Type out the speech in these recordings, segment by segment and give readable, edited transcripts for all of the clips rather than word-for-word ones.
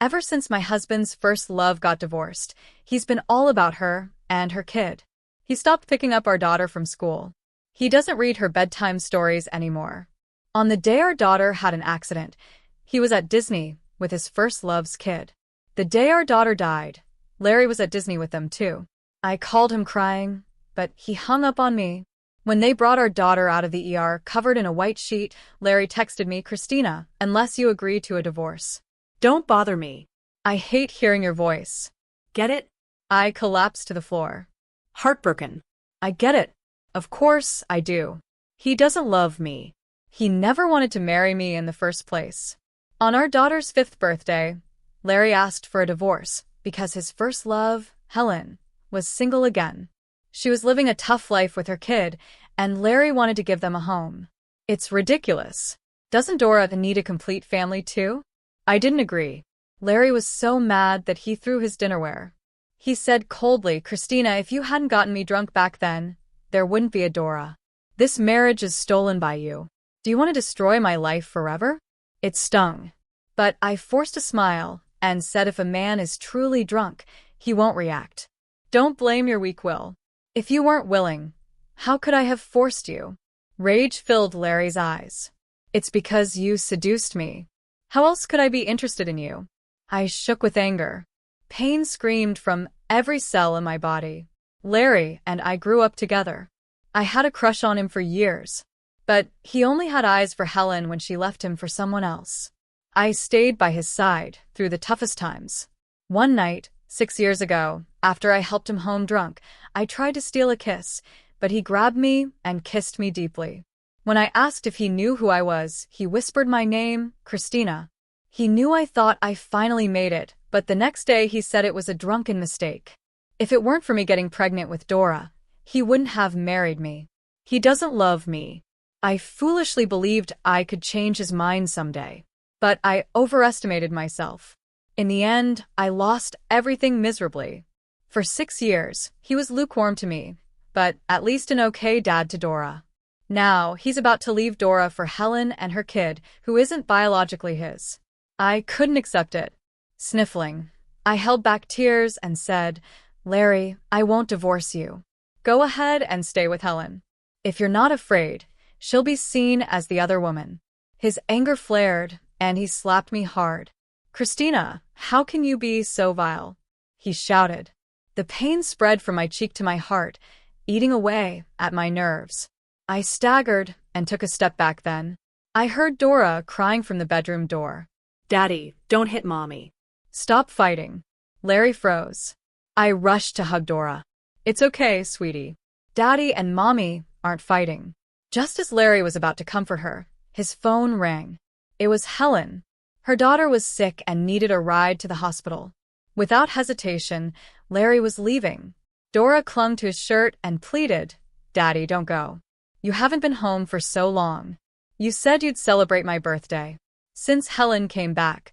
Ever since my husband's first love got divorced, he's been all about her and her kid. He stopped picking up our daughter from school. He doesn't read her bedtime stories anymore. On the day our daughter had an accident, he was at Disney with his first love's kid. The day our daughter died, Larry was at Disney with them too. I called him crying, but he hung up on me. When they brought our daughter out of the ER covered in a white sheet, Larry texted me, "Christina, unless you agree to a divorce. Don't bother me. I hate hearing your voice." Get it? I collapsed to the floor. Heartbroken. I get it. Of course I do. He doesn't love me. He never wanted to marry me in the first place. On our daughter's 5th birthday, Larry asked for a divorce because his first love, Helen, was single again. She was living a tough life with her kid, and Larry wanted to give them a home. It's ridiculous. Doesn't Dora need a complete family too? I didn't agree. Larry was so mad that he threw his dinnerware. He said coldly, "Christina, if you hadn't gotten me drunk back then, there wouldn't be a Dora. This marriage is stolen by you. Do you want to destroy my life forever?" It stung. But I forced a smile and said if a man is truly drunk, he won't react. Don't blame your weak will. If you weren't willing, how could I have forced you? Rage filled Larry's eyes. It's because you seduced me. How else could I be interested in you? I shook with anger. Pain screamed from every cell in my body. Larry and I grew up together. I had a crush on him for years. But he only had eyes for Helen when she left him for someone else. I stayed by his side through the toughest times. One night, 6 years ago, after I helped him home drunk, I tried to steal a kiss, but he grabbed me and kissed me deeply. When I asked if he knew who I was, he whispered my name, Christina. He knew I thought I finally made it, but the next day he said it was a drunken mistake. If it weren't for me getting pregnant with Dora, he wouldn't have married me. He doesn't love me. I foolishly believed I could change his mind someday. But I overestimated myself. In the end, I lost everything miserably. For 6 years, he was lukewarm to me, but at least an okay dad to Dora. Now, he's about to leave Dora for Helen and her kid, who isn't biologically his. I couldn't accept it. Sniffling, I held back tears and said, "Larry, I won't divorce you. Go ahead and stay with Helen. If you're not afraid, she'll be seen as the other woman." His anger flared, and he slapped me hard. "Christina, how can you be so vile?" he shouted. The pain spread from my cheek to my heart, eating away at my nerves. I staggered and took a step back then. I heard Dora crying from the bedroom door. Daddy, don't hit Mommy. "Stop fighting." Larry froze. I rushed to hug Dora. "It's okay, sweetie. Daddy and Mommy aren't fighting." Just as Larry was about to comfort her, his phone rang. It was Helen. Her daughter was sick and needed a ride to the hospital. Without hesitation, Larry was leaving. Dora clung to his shirt and pleaded, "Daddy, don't go. You haven't been home for so long. You said you'd celebrate my birthday." Since Helen came back,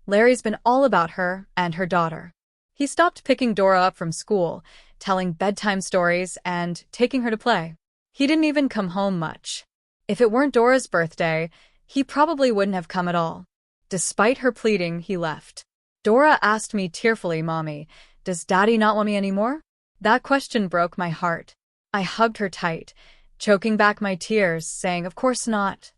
Larry's been all about her and her daughter. He stopped picking Dora up from school, telling bedtime stories, and taking her to play. He didn't even come home much. If it weren't Dora's birthday, he probably wouldn't have come at all. Despite her pleading, he left. Dora asked me tearfully, "Mommy, does Daddy not want me anymore?" That question broke my heart. I hugged her tight, choking back my tears, saying, "Of course not.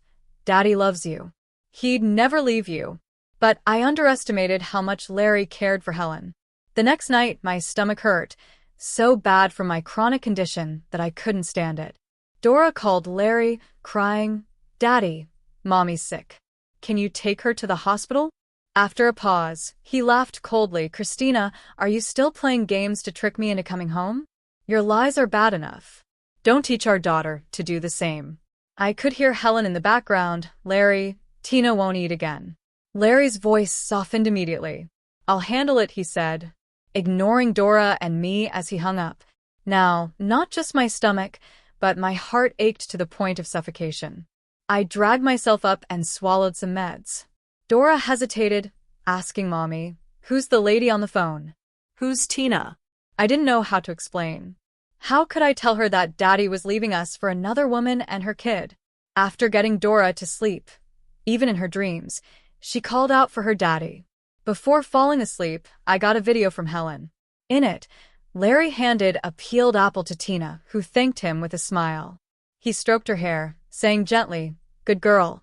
Daddy loves you. He'd never leave you." But I underestimated how much Larry cared for Helen. The next night, my stomach hurt, so bad from my chronic condition that I couldn't stand it. Dora called Larry, crying, "Daddy, Mommy's sick. Can you take her to the hospital?" After a pause, he laughed coldly. "Christina, are you still playing games to trick me into coming home? Your lies are bad enough. Don't teach our daughter to do the same." I could hear Helen in the background. "Larry, Tina won't eat again." Larry's voice softened immediately. "I'll handle it," he said, ignoring Dora and me as he hung up. Now, not just my stomach, but my heart ached to the point of suffocation. I dragged myself up and swallowed some meds. Dora hesitated, asking Mommy, "Who's the lady on the phone?" "Who's Tina?" I didn't know how to explain. How could I tell her that Daddy was leaving us for another woman and her kid? After getting Dora to sleep, even in her dreams, she called out for her daddy. Before falling asleep, I got a video from Helen. In it, Larry handed a peeled apple to Tina, who thanked him with a smile. He stroked her hair, saying gently, "Good girl.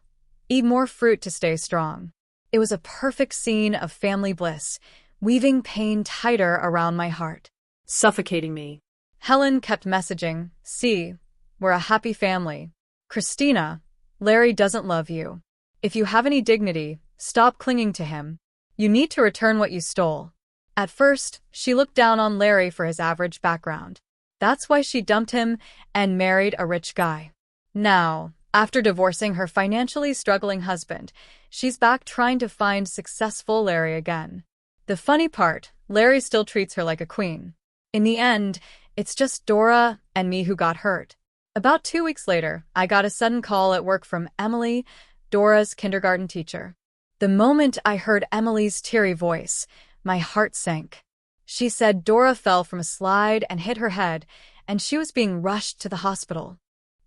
Eat more fruit to stay strong." It was a perfect scene of family bliss, weaving pain tighter around my heart. Suffocating me. Helen kept messaging, "See, we're a happy family. Christina, Larry doesn't love you. If you have any dignity, stop clinging to him. You need to return what you stole." At first, she looked down on Larry for his average background. That's why she dumped him and married a rich guy. Now, after divorcing her financially struggling husband, she's back trying to find successful Larry again. The funny part, Larry still treats her like a queen. In the end, it's just Dora and me who got hurt. About 2 weeks later, I got a sudden call at work from Emily, Dora's kindergarten teacher. The moment I heard Emily's teary voice, my heart sank. She said Dora fell from a slide and hit her head, and she was being rushed to the hospital.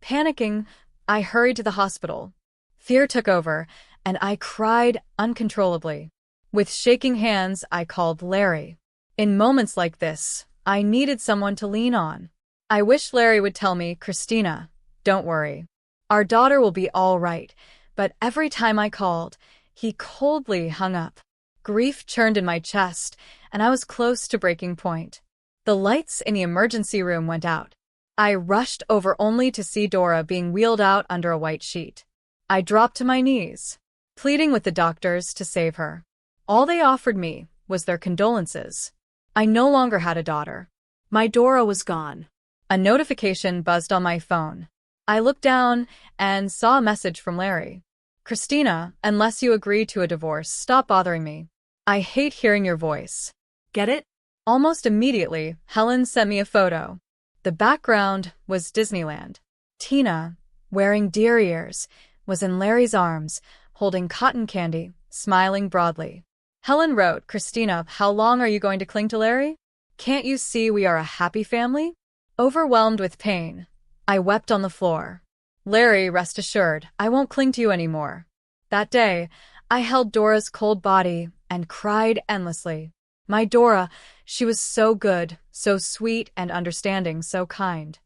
Panicking, I hurried to the hospital. Fear took over, and I cried uncontrollably. With shaking hands, I called Larry. In moments like this, I needed someone to lean on. I wish Larry would tell me, "Christina, don't worry. Our daughter will be all right," but every time I called, he coldly hung up. Grief churned in my chest, and I was close to breaking point. The lights in the emergency room went out. I rushed over only to see Dora being wheeled out under a white sheet. I dropped to my knees, pleading with the doctors to save her. All they offered me was their condolences. I no longer had a daughter. My Dora was gone. A notification buzzed on my phone. I looked down and saw a message from Larry. "Christina, unless you agree to a divorce, stop bothering me. I hate hearing your voice." Get it? Almost immediately, Helen sent me a photo. The background was Disneyland. Tina, wearing deer ears, was in Larry's arms, holding cotton candy, smiling broadly. Helen wrote, "Christina, how long are you going to cling to Larry? Can't you see we are a happy family?" Overwhelmed with pain, I wept on the floor. "Larry, rest assured, I won't cling to you anymore." That day, I held Dora's cold body and cried endlessly. My Dora, she was so good, so sweet and understanding, so kind.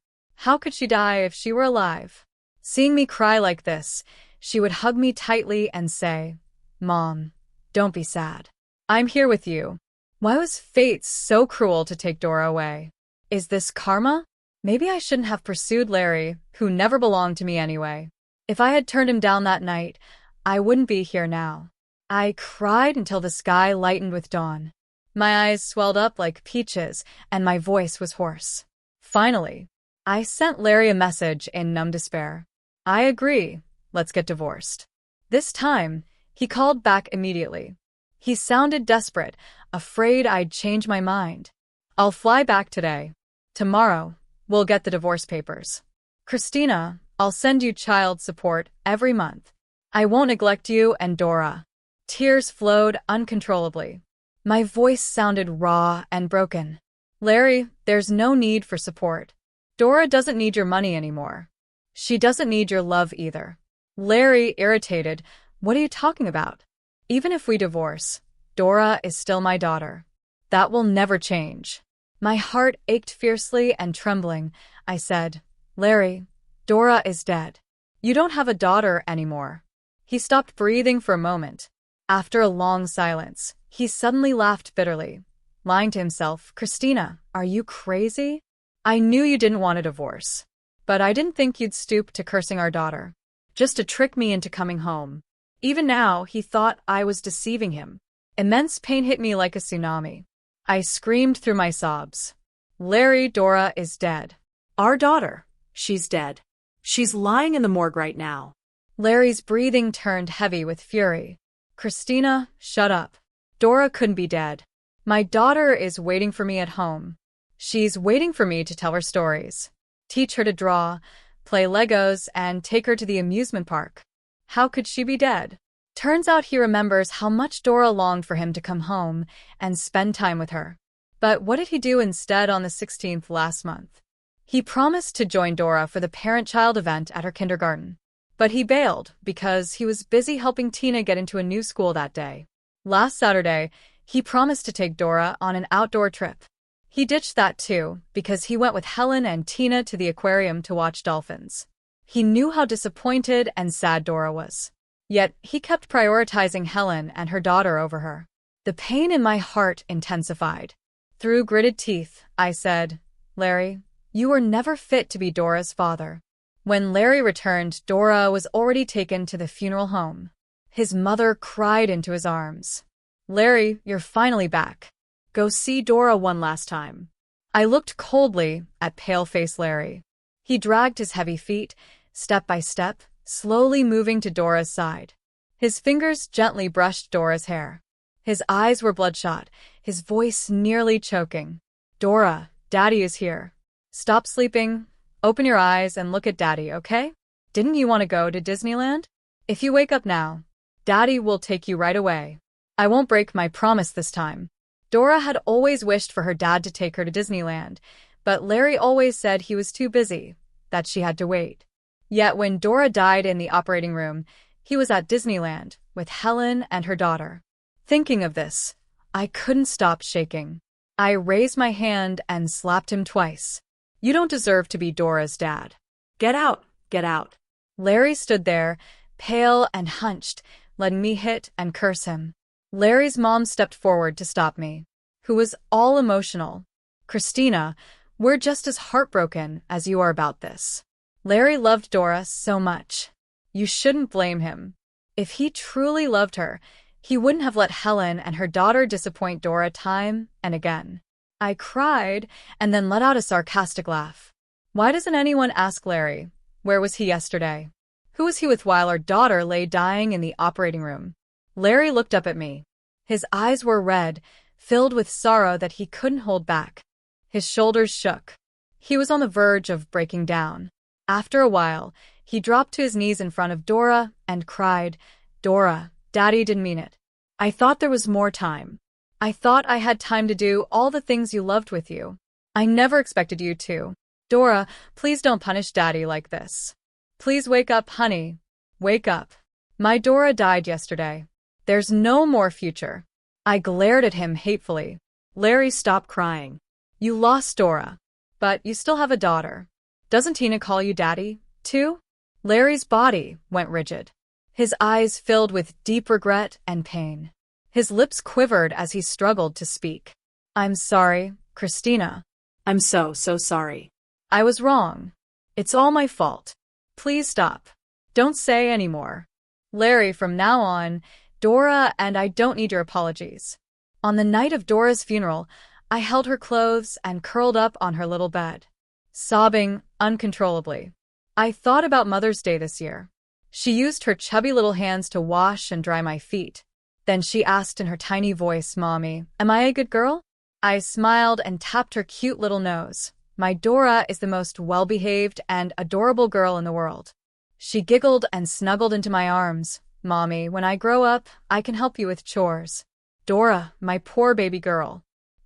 How could she die if she were alive? Seeing me cry like this, she would hug me tightly and say, "Mom, don't be sad. I'm here with you." Why was fate so cruel to take Dora away? Is this karma? Maybe I shouldn't have pursued Larry, who never belonged to me anyway. If I had turned him down that night, I wouldn't be here now. I cried until the sky lightened with dawn. My eyes swelled up like peaches, and my voice was hoarse. Finally, I sent Larry a message in numb despair. "I agree. Let's get divorced." This time, he called back immediately. He sounded desperate, afraid I'd change my mind. "I'll fly back today. Tomorrow, we'll get the divorce papers. Christina, I'll send you child support every month. I won't neglect you and Dora." Tears flowed uncontrollably. My voice sounded raw and broken. "Larry, there's no need for support. Dora doesn't need your money anymore. She doesn't need your love either." Larry, irritated, "What are you talking about? Even if we divorce, Dora is still my daughter. That will never change." My heart ached fiercely and trembling. I said, "Larry, Dora is dead. You don't have a daughter anymore." He stopped breathing for a moment. After a long silence, he suddenly laughed bitterly, lying to himself, "Christina, are you crazy? I knew you didn't want a divorce. But I didn't think you'd stoop to cursing our daughter, just to trick me into coming home." Even now, he thought I was deceiving him. Immense pain hit me like a tsunami. I screamed through my sobs. "Larry, Dora is dead. Our daughter. She's dead. She's lying in the morgue right now." Larry's breathing turned heavy with fury. "Christina, shut up. Dora couldn't be dead. My daughter is waiting for me at home. She's waiting for me to tell her stories, teach her to draw, play Legos, and take her to the amusement park. How could she be dead?" Turns out he remembers how much Dora longed for him to come home and spend time with her. But what did he do instead on the 16th last month? He promised to join Dora for the parent-child event at her kindergarten. But he bailed because he was busy helping Tina get into a new school that day. Last Saturday, he promised to take Dora on an outdoor trip. He ditched that too, because he went with Helen and Tina to the aquarium to watch dolphins. He knew how disappointed and sad Dora was. Yet, he kept prioritizing Helen and her daughter over her. The pain in my heart intensified. Through gritted teeth, I said, "Larry, you were never fit to be Dora's father." When Larry returned, Dora was already taken to the funeral home. His mother cried into his arms. "Larry, you're finally back. Go see Dora one last time." I looked coldly at pale-faced Larry. He dragged his heavy feet, step by step, slowly moving to Dora's side. His fingers gently brushed Dora's hair. His eyes were bloodshot, his voice nearly choking. "Dora, Daddy is here. Stop sleeping. Open your eyes and look at Daddy, okay? Didn't you want to go to Disneyland? If you wake up now, Daddy will take you right away. I won't break my promise this time." Dora had always wished for her dad to take her to Disneyland, but Larry always said he was too busy, that she had to wait. Yet when Dora died in the operating room, he was at Disneyland with Helen and her daughter. Thinking of this, I couldn't stop shaking. I raised my hand and slapped him twice. "You don't deserve to be Dora's dad. Get out, get out." Larry stood there, pale and hunched, letting me hit and curse him. Larry's mom stepped forward to stop me, who was all emotional. "Christina, we're just as heartbroken as you are about this. Larry loved Dora so much. You shouldn't blame him. If he truly loved her, he wouldn't have let Helen and her daughter disappoint Dora time and again." I cried and then let out a sarcastic laugh. Why doesn't anyone ask Larry, where was he yesterday? Who was he with while our daughter lay dying in the operating room? Larry looked up at me. His eyes were red, filled with sorrow that he couldn't hold back. His shoulders shook. He was on the verge of breaking down. After a while, he dropped to his knees in front of Dora and cried, "Dora, Daddy didn't mean it. I thought there was more time. I thought I had time to do all the things you loved with you. I never expected you to. Dora, please don't punish Daddy like this. Please wake up, honey. Wake up. My Dora died yesterday. There's no more future." I glared at him hatefully. Larry, stop crying. "You lost Dora, but you still have a daughter. Doesn't Tina call you Daddy, too?" Larry's body went rigid. His eyes filled with deep regret and pain. His lips quivered as he struggled to speak. "I'm sorry, Christina. I'm so sorry. I was wrong. It's all my fault. Please stop. Don't say any more. Larry, from now on, Dora and I don't need your apologies." On the night of Dora's funeral, I held her clothes and curled up on her little bed, sobbing uncontrollably. I thought about Mother's Day this year. She used her chubby little hands to wash and dry my feet. Then she asked in her tiny voice, "Mommy, am I a good girl?" I smiled and tapped her cute little nose. "My Dora is the most well-behaved and adorable girl in the world." She giggled and snuggled into my arms. "Mommy, when I grow up, I can help you with chores." "Dora, my poor baby girl.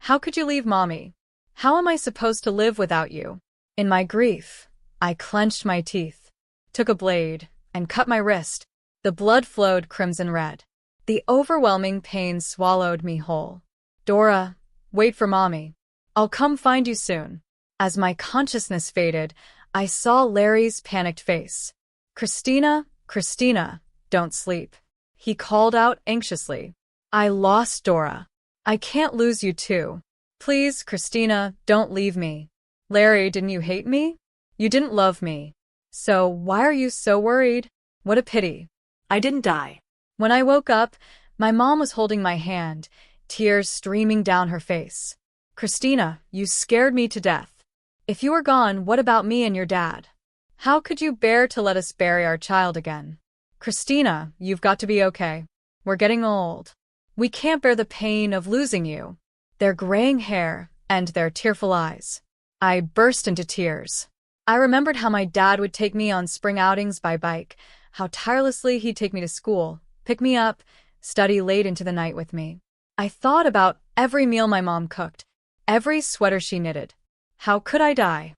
How could you leave Mommy? How am I supposed to live without you?" In my grief, I clenched my teeth, took a blade, and cut my wrist. The blood flowed crimson red. The overwhelming pain swallowed me whole. "Dora, wait for Mommy. I'll come find you soon." As my consciousness faded, I saw Larry's panicked face. Christina, don't sleep," he called out anxiously. "I lost Dora. I can't lose you too. Please, Christina, don't leave me." "Larry, didn't you hate me? You didn't love me. So why are you so worried? What a pity." "I didn't die." When I woke up, my mom was holding my hand, tears streaming down her face. "Christina, you scared me to death. If you were gone, what about me and your dad? How could you bear to let us bury our child again? Christina, you've got to be okay. We're getting old. We can't bear the pain of losing you." Their graying hair and their tearful eyes. I burst into tears. I remembered how my dad would take me on spring outings by bike, how tirelessly he'd take me to school, pick me up, study late into the night with me. I thought about every meal my mom cooked, every sweater she knitted. How could I die?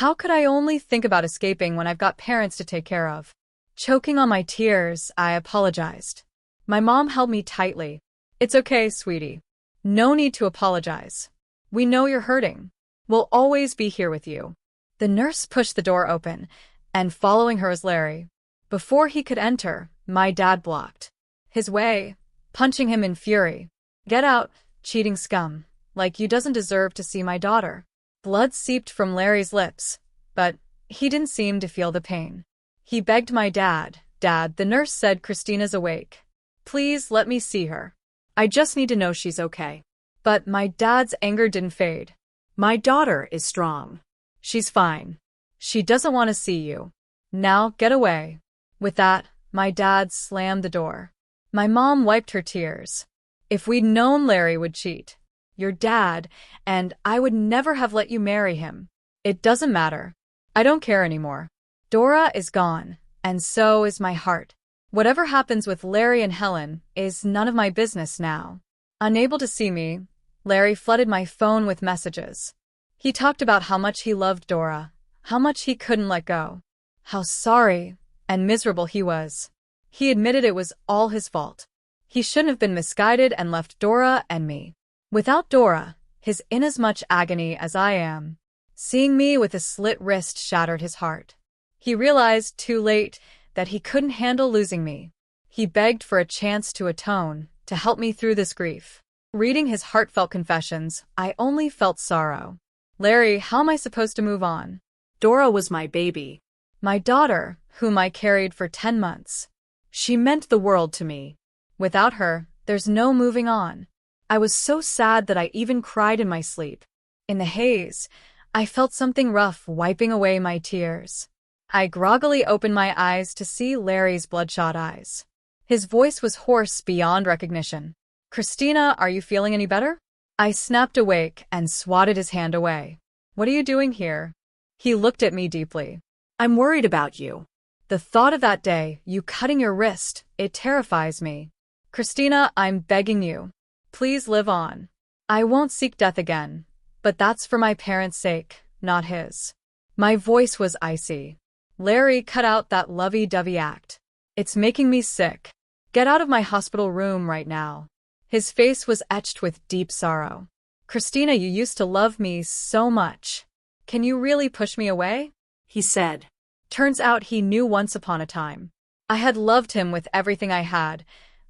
How could I only think about escaping when I've got parents to take care of? Choking on my tears, I apologized. My mom held me tightly. It's okay, sweetie. No need to apologize. We know you're hurting. We'll always be here with you. The nurse pushed the door open, and following her was Larry. Before he could enter, my dad blocked his way, punching him in fury. Get out, cheating scum. Like you doesn't deserve to see my daughter. Blood seeped from Larry's lips, but he didn't seem to feel the pain. He begged my dad, "Dad," the nurse said, "Christina's awake. Please let me see her. I just need to know she's okay." But my dad's anger didn't fade. My daughter is strong. She's fine. She doesn't want to see you. Now get away. With that, my dad slammed the door. My mom wiped her tears. If we'd known Larry would cheat, your dad, and I would never have let you marry him. It doesn't matter. I don't care anymore. Dora is gone, and so is my heart. Whatever happens with Larry and Helen is none of my business now. Unable to see me, Larry flooded my phone with messages. He talked about how much he loved Dora, how much he couldn't let go, how sorry and miserable he was. He admitted it was all his fault. He shouldn't have been misguided and left Dora and me. Without Dora, his in as much agony as I am. Seeing me with a slit wrist shattered his heart. He realized too late that he couldn't handle losing me. He begged for a chance to atone, to help me through this grief. Reading his heartfelt confessions, I only felt sorrow. Larry, how am I supposed to move on? Dora was my baby. My daughter, whom I carried for 10 months. She meant the world to me. Without her, there's no moving on. I was so sad that I even cried in my sleep. In the haze, I felt something rough wiping away my tears. I groggily opened my eyes to see Larry's bloodshot eyes. His voice was hoarse beyond recognition. "Christina, are you feeling any better?" I snapped awake and swatted his hand away. "What are you doing here?" He looked at me deeply. "I'm worried about you." The thought of that day, you cutting your wrist, it terrifies me. "Christina, I'm begging you. Please live on. I won't seek death again, but that's for my parents' sake, not his." My voice was icy. "Larry, cut out that lovey-dovey act. It's making me sick. Get out of my hospital room right now." His face was etched with deep sorrow. "Christina, you used to love me so much. Can you really push me away?" He said. Turns out he knew once upon a time. I had loved him with everything I had,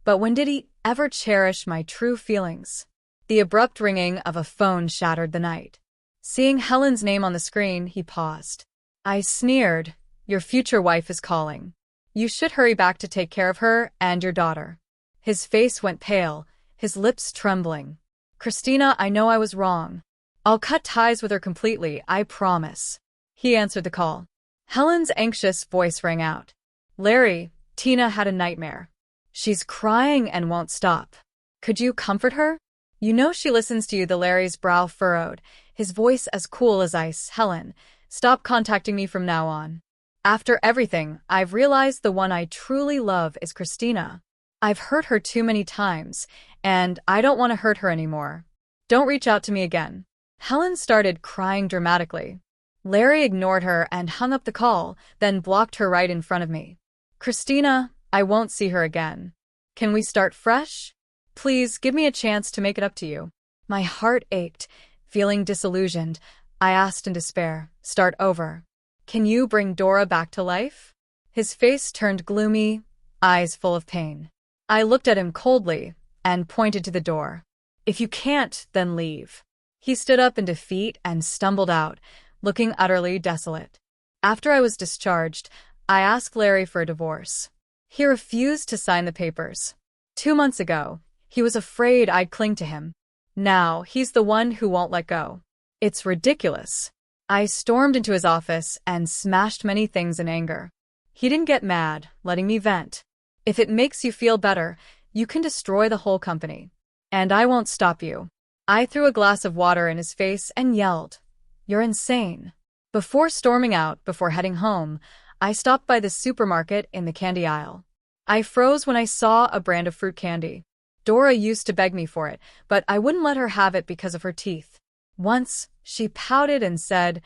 but when did he ever cherish my true feelings? The abrupt ringing of a phone shattered the night. Seeing Helen's name on the screen, he paused. I sneered, "Your future wife is calling. You should hurry back to take care of her and your daughter." His face went pale, his lips trembling. "Christina, I know I was wrong. I'll cut ties with her completely, I promise." He answered the call. Helen's anxious voice rang out. "Larry, Tina had a nightmare. She's crying and won't stop. Could you comfort her? You know she listens to you." The Larry's brow furrowed, his voice as cool as ice. "Helen, stop contacting me from now on. After everything, I've realized the one I truly love is Christina. I've hurt her too many times, and I don't want to hurt her anymore. Don't reach out to me again." Helen started crying dramatically. Larry ignored her and hung up the call, then blocked her right in front of me. "Christina, I won't see her again. Can we start fresh? Please give me a chance to make it up to you." My heart ached, feeling disillusioned. I asked in despair, "Start over. Can you bring Dora back to life?" His face turned gloomy, eyes full of pain. I looked at him coldly and pointed to the door. "If you can't, then leave." He stood up in defeat and stumbled out, looking utterly desolate. After I was discharged, I asked Larry for a divorce. He refused to sign the papers. 2 months ago, he was afraid I'd cling to him. Now, he's the one who won't let go. It's ridiculous. I stormed into his office and smashed many things in anger. He didn't get mad, letting me vent. "If it makes you feel better, you can destroy the whole company. And I won't stop you." I threw a glass of water in his face and yelled, "You're insane." Before storming out, before heading home, I stopped by the supermarket in the candy aisle. I froze when I saw a brand of fruit candy. Dora used to beg me for it, but I wouldn't let her have it because of her teeth. Once, she pouted and said,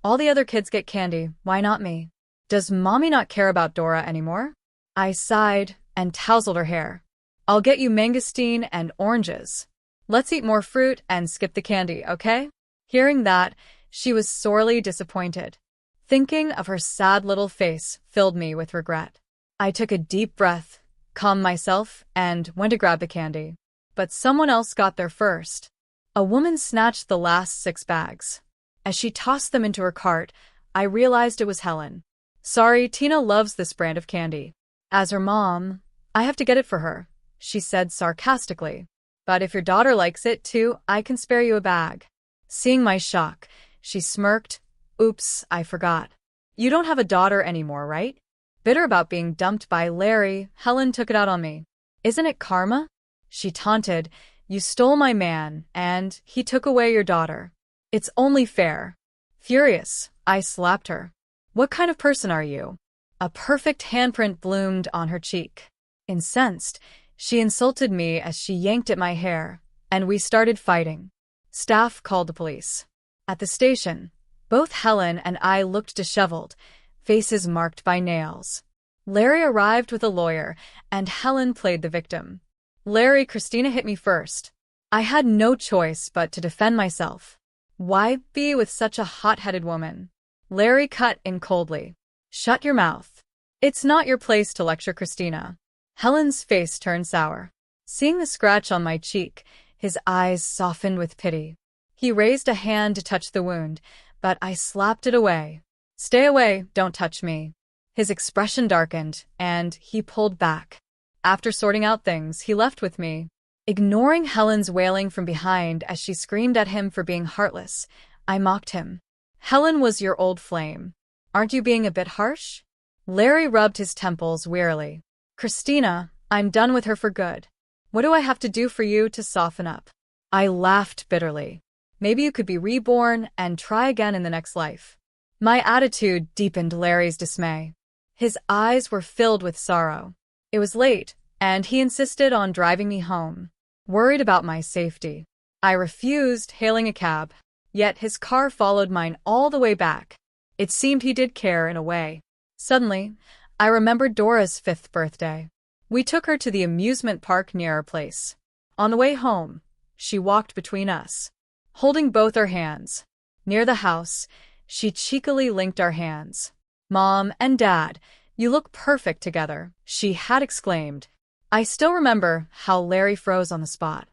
"All the other kids get candy, why not me? Does mommy not care about Dora anymore?" I sighed and tousled her hair. I'll get you mangosteen and oranges. Let's eat more fruit and skip the candy, okay? Hearing that, she was sorely disappointed. Thinking of her sad little face filled me with regret. I took a deep breath, calmed myself, and went to grab the candy. But someone else got there first. A woman snatched the last 6 bags. As she tossed them into her cart, I realized it was Helen. Sorry, Tina loves this brand of candy. As her mom, I have to get it for her, she said sarcastically. But if your daughter likes it too, I can spare you a bag. Seeing my shock, she smirked. Oops, I forgot. You don't have a daughter anymore, right? Bitter about being dumped by Larry, Helen took it out on me. Isn't it karma? She taunted. You stole my man, and he took away your daughter. It's only fair. Furious, I slapped her. What kind of person are you? A perfect handprint bloomed on her cheek. Incensed, she insulted me as she yanked at my hair, and we started fighting. Staff called the police. At the station, both Helen and I looked disheveled, faces marked by nails. Larry arrived with a lawyer, and Helen played the victim. Larry, Christina hit me first. I had no choice but to defend myself. Why be with such a hot-headed woman? Larry cut in coldly. Shut your mouth. It's not your place to lecture Christina. Helen's face turned sour. Seeing the scratch on my cheek, his eyes softened with pity. He raised a hand to touch the wound, but I slapped it away. Stay away, don't touch me. His expression darkened, and he pulled back. After sorting out things, he left with me. Ignoring Helen's wailing from behind as she screamed at him for being heartless, I mocked him. Helen was your old flame. Aren't you being a bit harsh? Larry rubbed his temples wearily. Christina, I'm done with her for good. What do I have to do for you to soften up? I laughed bitterly. Maybe you could be reborn and try again in the next life. My attitude deepened Larry's dismay. His eyes were filled with sorrow. It was late, and he insisted on driving me home. Worried about my safety, I refused hailing a cab, yet his car followed mine all the way back. It seemed he did care in a way. Suddenly, I remembered Dora's 5th birthday. We took her to the amusement park near our place. On the way home, she walked between us, holding both our hands. Near the house, she cheekily linked our hands. Mom and Dad, you look perfect together, she had exclaimed. I still remember how Larry froze on the spot.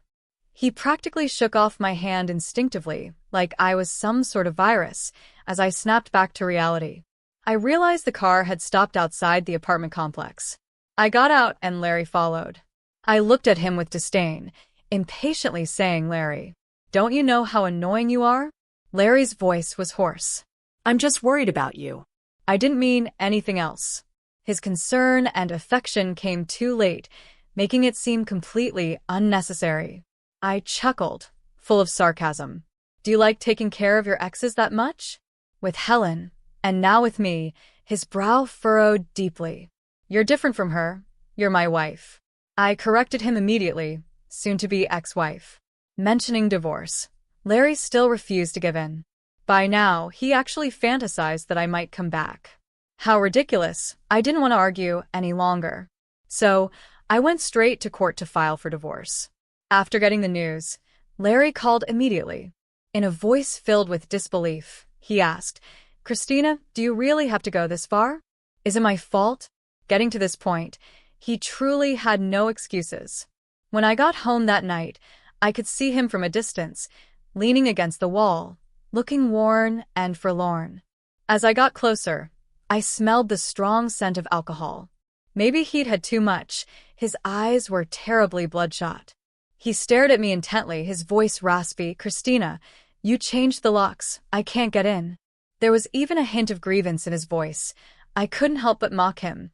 He practically shook off my hand instinctively, like I was some sort of virus, as I snapped back to reality. I realized the car had stopped outside the apartment complex. I got out and Larry followed. I looked at him with disdain, impatiently saying, Larry, don't you know how annoying you are? Larry's voice was hoarse. I'm just worried about you. I didn't mean anything else. His concern and affection came too late, making it seem completely unnecessary. I chuckled, full of sarcasm. Do you like taking care of your exes that much? With Helen, and now with me, his brow furrowed deeply. You're different from her. You're my wife. I corrected him immediately, soon-to-be ex-wife. Mentioning divorce, Larry still refused to give in. By now, he actually fantasized that I might come back. How ridiculous. I didn't want to argue any longer. So, I went straight to court to file for divorce. After getting the news, Larry called immediately. In a voice filled with disbelief, he asked, Christina, do you really have to go this far? Is it my fault? Getting to this point, he truly had no excuses. When I got home that night, I could see him from a distance, leaning against the wall, looking worn and forlorn. As I got closer, I smelled the strong scent of alcohol. Maybe he'd had too much. His eyes were terribly bloodshot. He stared at me intently, his voice raspy. Christina, you changed the locks. I can't get in. There was even a hint of grievance in his voice. I couldn't help but mock him.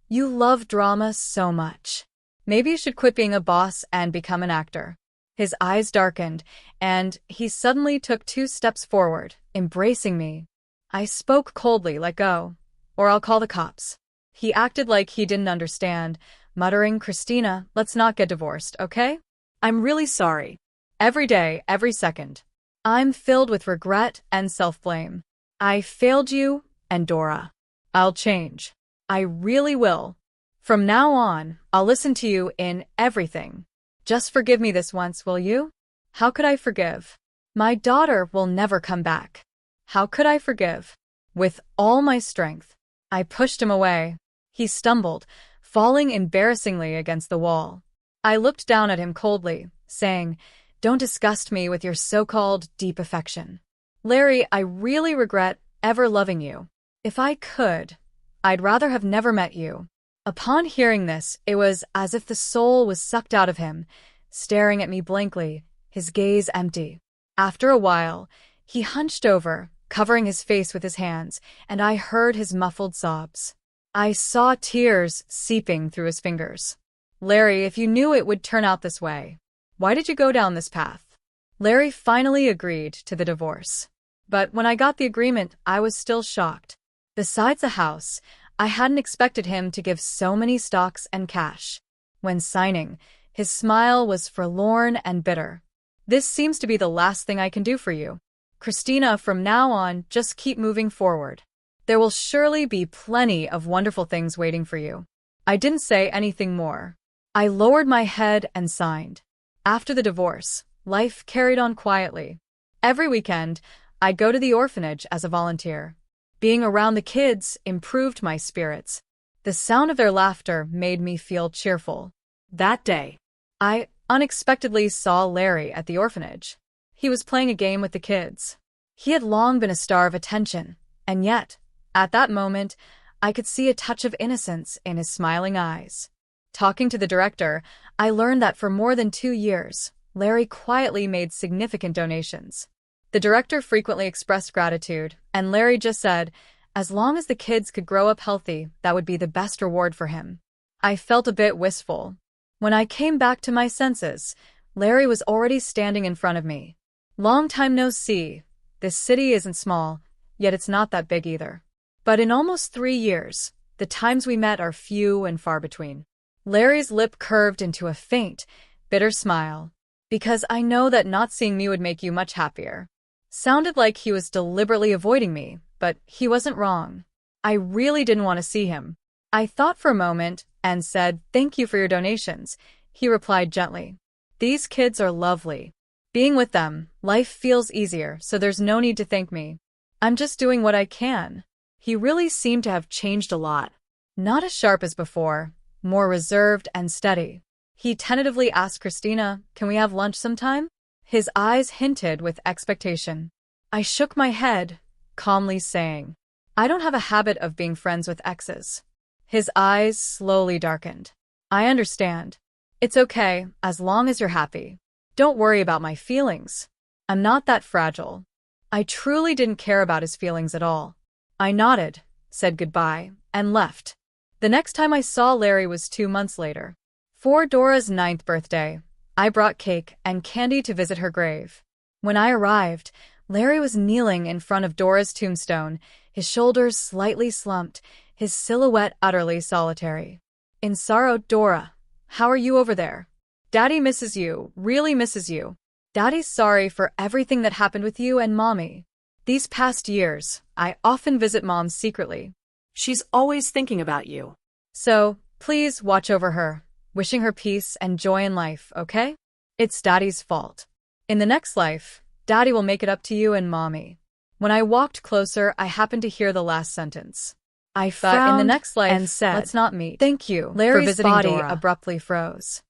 You love drama so much. Maybe you should quit being a boss and become an actor. His eyes darkened, and he suddenly took 2 steps forward, embracing me. I spoke coldly, let go, or I'll call the cops. He acted like he didn't understand, muttering, Christina, let's not get divorced, okay? I'm really sorry. Every day, every second. I'm filled with regret and self-blame. I failed you and Dora. I'll change. I really will. From now on, I'll listen to you in everything. Just forgive me this once, will you? How could I forgive? My daughter will never come back. How could I forgive? With all my strength, I pushed him away. He stumbled, falling embarrassingly against the wall. I looked down at him coldly, saying, "Don't disgust me with your so-called deep affection. Larry, I really regret ever loving you. If I could, I'd rather have never met you." Upon hearing this, it was as if the soul was sucked out of him, staring at me blankly, his gaze empty. After a while, he hunched over, covering his face with his hands, and I heard his muffled sobs. I saw tears seeping through his fingers. "Larry, if you knew it would turn out this way, why did you go down this path?" Larry finally agreed to the divorce. But when I got the agreement, I was still shocked. Besides the house, I hadn't expected him to give so many stocks and cash. When signing, his smile was forlorn and bitter. "This seems to be the last thing I can do for you. Christina, from now on, just keep moving forward. There will surely be plenty of wonderful things waiting for you." I didn't say anything more. I lowered my head and signed. After the divorce, life carried on quietly. Every weekend, I'd go to the orphanage as a volunteer. Being around the kids improved my spirits. The sound of their laughter made me feel cheerful. That day, I unexpectedly saw Larry at the orphanage. He was playing a game with the kids. He had long been a star of attention, and yet, at that moment, I could see a touch of innocence in his smiling eyes. Talking to the director, I learned that for more than 2 years, Larry quietly made significant donations. The director frequently expressed gratitude, and Larry just said, as long as the kids could grow up healthy, that would be the best reward for him. I felt a bit wistful. When I came back to my senses, Larry was already standing in front of me. "Long time no see. This city isn't small, yet it's not that big either. But in almost 3 years, the times we met are few and far between." Larry's lip curved into a faint, bitter smile. "Because I know that not seeing me would make you much happier." Sounded like he was deliberately avoiding me, but he wasn't wrong. I really didn't want to see him. I thought for a moment and said, "Thank you for your donations." He replied gently, "These kids are lovely. Being with them, life feels easier, so there's no need to thank me. I'm just doing what I can." He really seemed to have changed a lot. Not as sharp as before, more reserved and steady. He tentatively asked Christina, "Can we have lunch sometime?" His eyes hinted with expectation. I shook my head, calmly saying, "I don't have a habit of being friends with exes." His eyes slowly darkened. "I understand. It's okay, as long as you're happy. Don't worry about my feelings. I'm not that fragile." I truly didn't care about his feelings at all. I nodded, said goodbye, and left. The next time I saw Larry was 2 months later. For Dora's 9th birthday, I brought cake and candy to visit her grave. When I arrived, Larry was kneeling in front of Dora's tombstone, his shoulders slightly slumped, his silhouette utterly solitary. In sorrow, "Dora, how are you over there? Daddy misses you, really misses you. Daddy's sorry for everything that happened with you and Mommy. These past years, I often visit Mom secretly. She's always thinking about you. So, please watch over her, wishing her peace and joy in life, okay? It's Daddy's fault. In the next life, Daddy will make it up to you and Mommy." When I walked closer, I happened to hear the last sentence. I frowned in the next life and said, "Let's not meet." "Thank you Larry's for visiting body Dora." abruptly froze.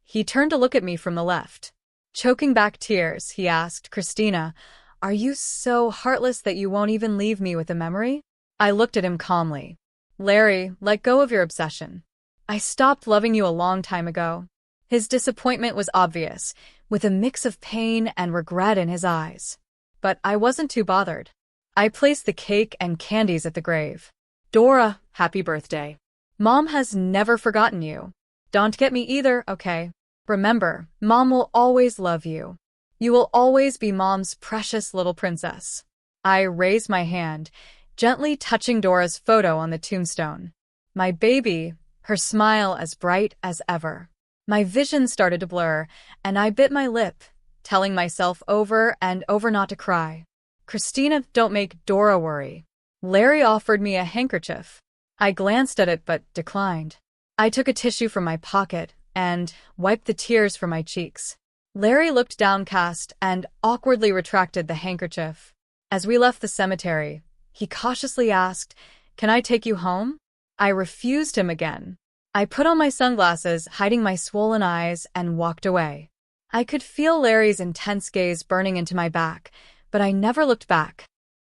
He turned to look at me from the left. Choking back tears, he asked, "Christina, are you so heartless that you won't even leave me with a memory?" I looked at him calmly. "Larry, let go of your obsession. I stopped loving you a long time ago." His disappointment was obvious, with a mix of pain and regret in his eyes. But I wasn't too bothered. I placed the cake and candies at the grave. "Dora, happy birthday. Mom has never forgotten you. Don't get me either, okay? Remember, Mom will always love you. You will always be Mom's precious little princess." I raised my hand, gently touching Dora's photo on the tombstone. My baby, her smile as bright as ever. My vision started to blur, and I bit my lip, telling myself over and over not to cry. "Christina, don't make Dora worry." Larry offered me a handkerchief. I glanced at it but declined. I took a tissue from my pocket and wiped the tears from my cheeks. Larry looked downcast and awkwardly retracted the handkerchief. As we left the cemetery, he cautiously asked, "Can I take you home?" I refused him again. I put on my sunglasses, hiding my swollen eyes, and walked away. I could feel Larry's intense gaze burning into my back, but I never looked back.